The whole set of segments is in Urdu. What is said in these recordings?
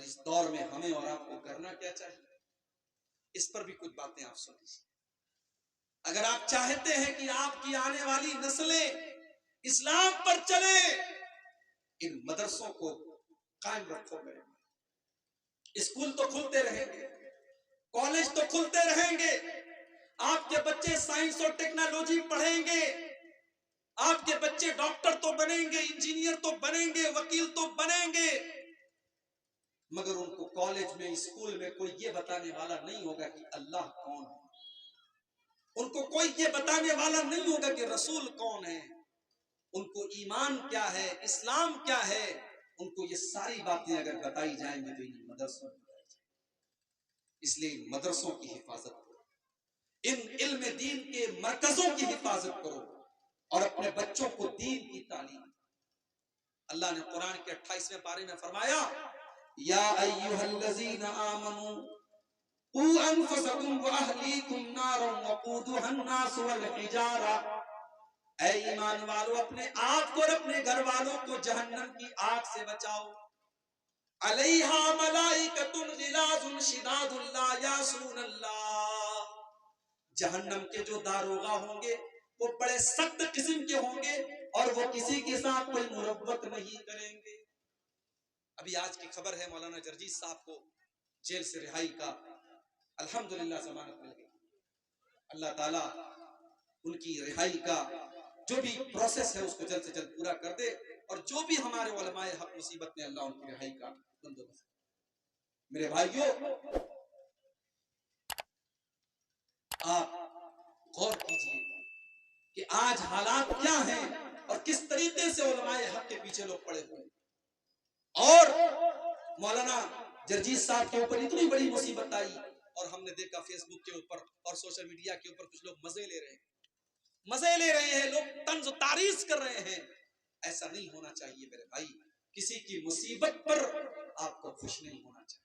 اس دور میں ہمیں اور آپ کو کرنا کیا چاہیے، اس پر بھی کچھ باتیں آپ سن لیجیے۔ اگر آپ چاہتے ہیں کہ آپ کی آنے والی نسلیں اسلام پر چلے، ان مدرسوں کو قائم رکھو گے۔ اسکول تو کھلتے رہیں گے، کالج تو کھلتے رہیں گے، آپ کے بچے سائنس اور ٹیکنالوجی پڑھیں گے، آپ کے بچے ڈاکٹر تو بنیں گے، انجینئر تو بنیں گے، وکیل تو بنیں گے، مگر ان کو کالج میں اسکول میں کوئی یہ بتانے والا نہیں ہوگا کہ اللہ کون ہے، ان کو کوئی یہ بتانے والا نہیں ہوگا کہ رسول کون ہے، ان کو ایمان کیا ہے، اسلام کیا ہے، ان کو یہ ساری باتیں اگر بتائی جائیں گی تو ان مدرسوں میں بتائی جائیں گی۔ اس لیے مدرسوں کی حفاظت کرو، ان علم دین کے مرکزوں کی حفاظت کرو اور اپنے بچوں کو دین کی تعلیم۔ اللہ نے قرآن کے 28ویں پارے میں فرمایا یا ایھا الذین آمنوا قوا انفسکم واہلیکم نارا وقودھا الناس والحجارہ، اے ایمان والو اپنے آپ کو اور اپنے گھر والوں کو جہنم کی آگ سے بچاؤ، علیہا ملائکۃ غلاظ شداد لا یعصون اللہ، جہنم کے جو داروغہ ہوں گے وہ بڑے سخت قسم کے ہوں گے اور وہ کسی کے ساتھ کوئی مربت نہیں کریں گے۔ ابھی آج کی خبر ہے مولانا جرجیس صاحب کو جیل سے رہائی کا الحمدللہ ضمانت مل گئی۔ اللہ تعالیٰ ان کی رہائی کا جو بھی پروسیس ہے اس کو جلد سے جلد پورا کر دے، اور جو بھی ہمارے علماء حق مصیبت میں اللہ ان کی رہائی کا بندوبست۔ میرے بھائیوں، آپ غور کیجئے کہ آج حالات کیا ہیں اور کس طریقے سے علماء حق کے پیچھے لوگ پڑے ہوئے ہیں، اور مولانا جرجیس صاحب کے اوپر اتنی بڑی مصیبت آئی اور ہم نے دیکھا فیس بک کے اوپر اور سوشل میڈیا کے اوپر کچھ لوگ مزے لے رہے ہیں، لوگ طنز و تعریض کر رہے ہیں۔ ایسا نہیں ہونا چاہیے میرے بھائی، کسی کی مصیبت پر آپ کو خوش نہیں ہونا چاہیے۔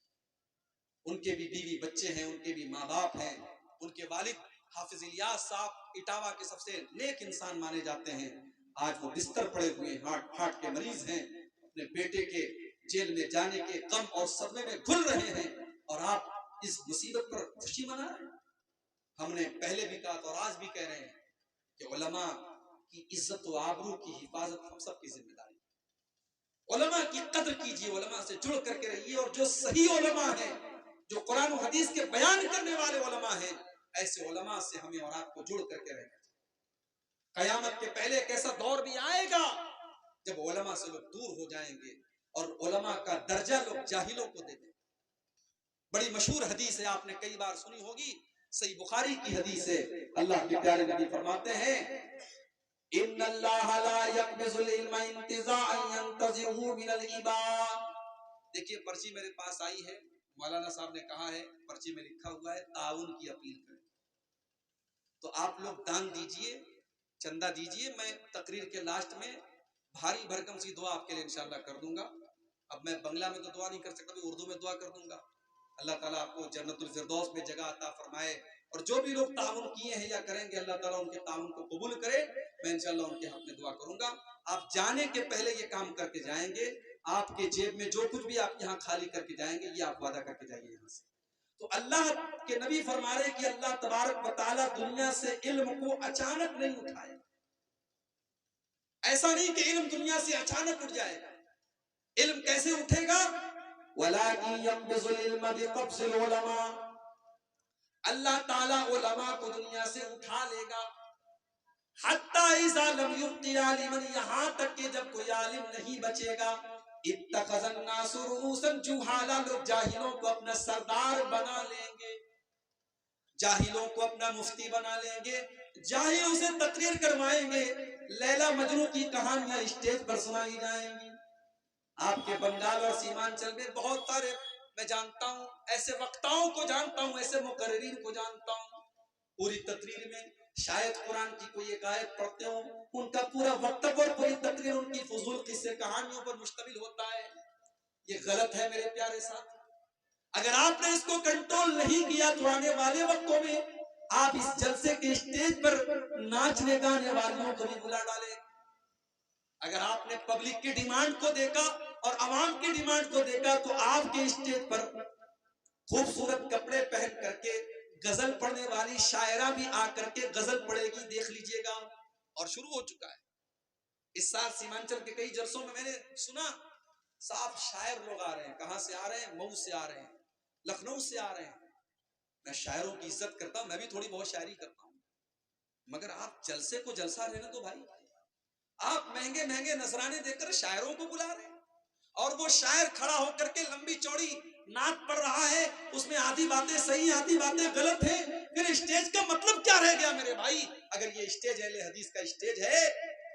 ان کے بھی بیوی بچے ہیں، ان کے بھی ماں باپ ہیں، ان کے والد حافظ الیاس صاحب اٹاوا کے سب سے نیک انسان مانے جاتے ہیں، آج وہ بستر پڑے ہوئے ہارٹ کے مریض ہیں، اپنے بیٹے کے جیل میں جانے کے غم اور صدمے میں گھل رہے ہیں، اور آپ اس مصیبت پر خوشی منا رہے ہیں۔ ہم نے پہلے بھی کہا اور آج بھی کہہ رہے ہیں کہ علماء کی عزت و آبرو کی حفاظت ہم سب کی ذمہ داری ہے۔ علماء کی قدر کیجیے، علماء سے جڑ کر کے رہیے، اور جو صحیح علماء ہیں، جو قرآن و حدیث کے بیان کرنے والے علماء ہیں، ایسے علماء سے ہمیں اور آپ کو جڑ کر کے رہنا چاہیے۔ قیامت کے پہلے ایک ایسا دور بھی آئے گا جب علماء سے لوگ دور ہو جائیں گے اور علماء کا درجہ لوگ جاہلوں کو دے دیں۔ بڑی مشہور حدیث ہے، آپ نے کئی بار سنی ہوگی، صحیح بخاری کی حدیث ہے، اللہ کے پیارے نبی فرماتے ہیں ان اللہ لا يقبض العلم انتزاعا ينتزعه من العباد۔ دیکھیے پرچی میرے پاس آئی ہے، مولانا صاحب نے کہا ہے پرچی میں لکھا ہوا ہے تعاون کی اپیل کریں، تو آپ لوگ دان دیجئے، چندہ دیجئے، میں تقریر کے لاسٹ میں بھاری بھرکم سی دعا آپ کے لیے انشاءاللہ کر دوں گا۔ اب میں بنگلہ میں تو دعا نہیں کر سکتا، اردو میں دعا کر دوں گا۔ اللہ تعالیٰ آپ کو جنت الفردوس میں جگہ عطا فرمائے، اور جو بھی لوگ تعاون کیے ہیں یا کریں گے اللہ تعالیٰ ان کے تعاون کو قبول کرے۔ میں انشاءاللہ ان کے حق میں دعا کروں گا۔ آپ جانے کے پہلے یہ کام کر کے جائیں گے، آپ کے جیب میں جو کچھ بھی آپ یہاں خالی کر کے جائیں گے یہ آپ وعدہ کر کے جائیے یہاں سے۔ تو اللہ کے نبی فرما رہے کہ اللہ تبارک و تعالیٰ دنیا سے علم کو اچانک نہیں اٹھائے، ایسا نہیں کہ علم دنیا سے اچانک اٹھ جائے گا۔ علم کیسے اٹھے گا؟ وَلَٰكِن يَقْبِضُ الْعِلْمَ بِقَبْضِ الْعُلَمَاءِ، اللہ تعالیٰ علماء کو دنیا سے اٹھا لے گا، حَتَّىٰ إِذَا لَمْ يُبْقِ عَالِمًا، یہاں تک کہ جب کوئی عالم نہیں بچے گا، اتَّخَذَ النَّاسُ رُءُوسًا جُهَالًا، لوگ جاہلوں کو اپنا سردار بنا لیں گے، جاہلوں کو اپنا مفتی بنا لیں گے، جاہلوں سے تقریر کروائیں گے، لیلا مجنوں کی کہانیاں اسٹیج پر سنائی جائیں گی۔ آپ کے بنگال اور سیمانچل میں بہت سارے میں جانتا ہوں ایسے وقتاؤں کو جانتا ہوں، ایسے مقررین کو جانتا ہوں، پوری تقریر میں شاید قرآن کی کوئی ایک آیت پڑھتے ہوں، ان کا پورا وقت اور پوری تقریر ان کی فضول قصے کہانیوں پر مشتمل ہوتا ہے۔ یہ غلط ہے میرے پیارے ساتھ، اگر آپ نے اس کو کنٹرول نہیں کیا تو آنے والے وقتوں میں آپ اس جلسے کے اسٹیج پر ناچنے گانے والیوں کو بھی بلا ڈالیں۔ اگر آپ نے پبلک کی ڈیمانڈ کو دیکھا اور عوام کی ڈیمانڈ کو دیکھا تو آپ کے اسٹیج پر خوبصورت کپڑے پہن کر کے غزل پڑھنے والی شاعرہ بھی آ کر کے غزل پڑھے گی، دیکھ لیجئے گا۔ اور شروع ہو چکا ہے۔ اس سال سیمانچل کے کئی جلسوں میں نے سنا صاحب شاعر لوگ آ رہے ہیں۔ کہاں سے آ رہے ہیں؟ مئو سے آ رہے ہیں، لکھنؤ سے آ رہے ہیں۔ میں شاعروں کی عزت کرتا ہوں، میں بھی تھوڑی بہت شاعری کرتا ہوں، مگر آپ جلسے کو جلسہ رہنے دو بھائی۔ آپ مہنگے مہنگے نذرانے دے کر شاعروں کو بلا رہے ہیں، اور وہ شاعر کھڑا ہو کر کے لمبی چوڑی نعت پڑھ رہا ہے، اس میں آدھی باتیں صحیح آدھی باتیں غلط ہیں۔ پھر اسٹیج کا مطلب کیا رہ گیا میرے بھائی؟ اگر یہ اسٹیج اہل حدیث کا اسٹیج ہے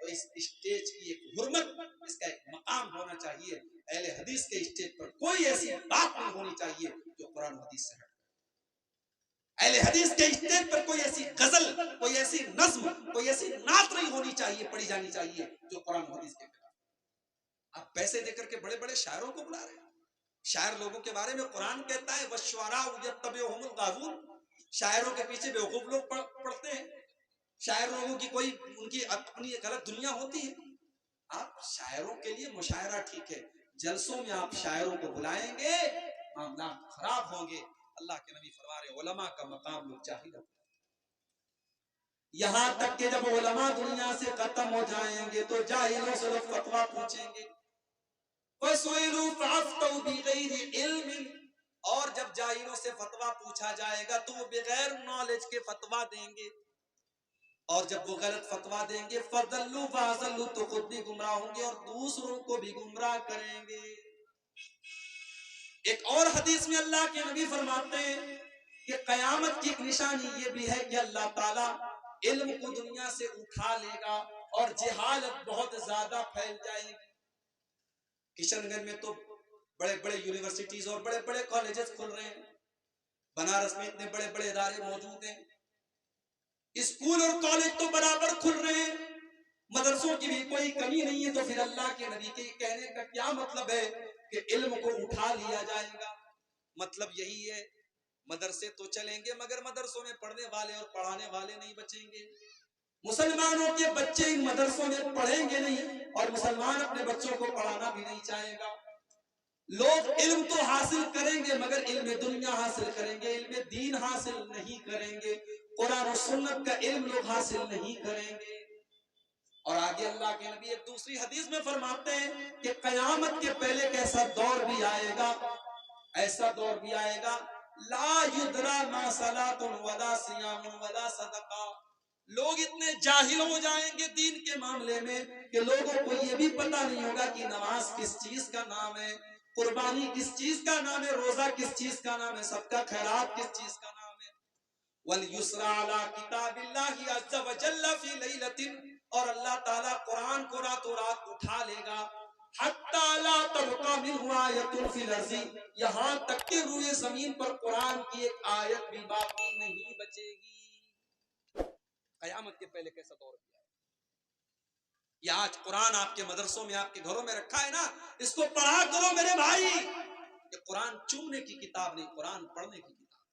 تو اس اسٹیج کی ایک حرمت، اس کا ایک مقام ہونا چاہیے۔ اہل حدیث کے اسٹیج پر کوئی ایسی بات نہیں ہونی چاہیے جو قرآن حدیث سے ہٹ۔ اہل حدیث کے اسٹیج پر کوئی ایسی غزل، کوئی ایسی نظم، کوئی ایسی نعت نہیں ہونی چاہیے، پڑھی جانی چاہیے جو قرآن حدیث کے خلاف۔ آپ پیسے دے کر کے بڑے بڑے شاعروں کو بلا رہے ہیں۔ شاعر لوگوں کے بارے میں قرآن کہتا ہے وَالشُّعَرَاءُ يَتَّبِعُهُمُ الْغَاوُونَ، شاعروں کے پیچھے بیوقوف لوگ پڑھتے ہیں۔ شاعر لوگوں کی کوئی ان کی اپنی ایک الگ دنیا ہوتی ہے۔ آپ شاعروں کے لیے مشاعرہ ٹھیک ہے، جلسوں میں آپ شاعروں کو بلائیں گے معاملات خراب ہوں گے۔ اللہ کے نبی فرما رہے علماء کا مقام لوگ چاہیے، یہاں تک کہ جب علماء دنیا سے ختم ہو جائیں گے تو جاہلوں سے لوگ فتویٰ پوچھیں گے، وَسُئِلُوا فَأَفْتَوْا بِغَيْرِ عِلْمٍ، اور جب جاہلوں سے فتویٰ پوچھا جائے گا تو وہ بغیر نالج کے فتویٰ دیں گے، اور جب وہ غلط فتویٰ دیں گے فَضَلُّوا فَأَضَلُّوا، تو خود بھی گمراہ ہوں گے اور دوسروں کو بھی گمراہ کریں گے۔ ایک اور حدیث میں اللہ کے نبی فرماتے ہیں کہ قیامت کی ایک نشانی یہ بھی ہے کہ اللہ تعالیٰ علم کو دنیا سے اٹھا لے گا اور جہالت بہت زیادہ پھیل جائے گی۔ کشن گنج میں تو بڑے بڑے یونیورسٹیز اور بڑے بڑے کالجز کھل رہے ہیں، بنارس میں اتنے بڑے بڑے ادارے موجود ہیں، اسکول اور کالج تو برابر کھل رہے ہیں، مدرسوں کی بھی کوئی کمی نہیں ہے۔ تو پھر اللہ کے نبی کے کہنے کا کیا مطلب ہے کہ علم کو اٹھا لیا جائے گا؟ مطلب یہی ہے مدرسے تو چلیں گے مگر مدرسوں میں پڑھنے والے اور پڑھانے والے نہیں بچیں گے۔ مسلمانوں کے بچے ان مدرسوں میں پڑھیں گے نہیں، اور مسلمان اپنے بچوں کو پڑھانا بھی نہیں چاہے گا۔ لوگ علم تو حاصل کریں گے مگر علم دنیا حاصل کریں گے، علم دین حاصل نہیں کریں گے، قرآن و سنت کا علم لوگ حاصل نہیں کریں گے۔ اور آگے اللہ کے نبی ایک دوسری حدیث میں فرماتے ہیں کہ قیامت کے پہلے ایک ایسا دور بھی آئے گا، ایسا دور بھی آئے گا لا یدرا ما صلاۃ ولا صیام ولا صدقہ، لوگ اتنے جاہل ہو جائیں گے دین کے معاملے میں کہ لوگوں کو یہ بھی پتہ نہیں ہوگا کہ نماز کس چیز کا نام ہے، قربانی کس چیز کا نام ہے، روزہ کس چیز کا نام ہے، صدقہ خیرات کس چیز کا نام ہے۔ وَلْيُسْرَ عَلَى كِتَابِ اللَّهِ عَزَّ وَجَلَّ فِي لَيْلَةٍ، اور اللہ تعالیٰ قرآن کو راتوں رات اٹھا لے گا، حَتَّى لَا تَبْقَى مِنْهُ آیَةٌ فِي الْأَرْضِ، یہاں تک کہ روئے زمین پر قرآن کی ایک آیت بھی باقی نہیں بچے گی۔ قیامت کے پہلے کیسا دور کیا ہے؟ یہ آج قرآن آپ کے مدرسوں میں آپ کے گھروں میں رکھا ہے نا، اس کو پڑھا کرو میرے بھائی۔ یہ قرآن چومنے کی کتاب نہیں، قرآن پڑھنے کی کتاب،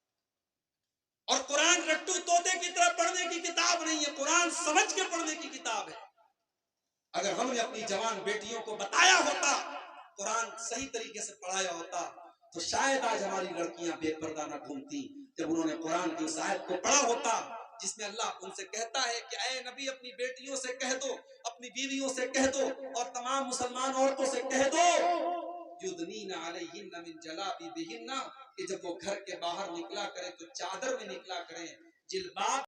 اور قرآن رٹو طوطے کی طرح پڑھنے کی کتاب نہیں ہے، قرآن سمجھ کے پڑھنے کی کتاب ہے۔ اگر ہم نے اپنی جوان بیٹیوں کو بتایا ہوتا، قرآن صحیح طریقے سے پڑھایا ہوتا، تو شاید آج ہماری لڑکیاں بے پردہ نہ گھومتی۔ جب انہوں نے قرآن کی اس آیت کو پڑھا ہوتا جس میں اللہ ان سے کہتا ہے کہ اے نبی اپنی بیٹیوں سے کہہ دو، اپنی بیویوں سے کہہ دو، اور تمام مسلمان عورتوں سے کہہ دو یدنین علیہن من جلابیبہن، کہ جب وہ گھر کے باہر نکلا کریں تو چادر میں نکلا کریں، جلباب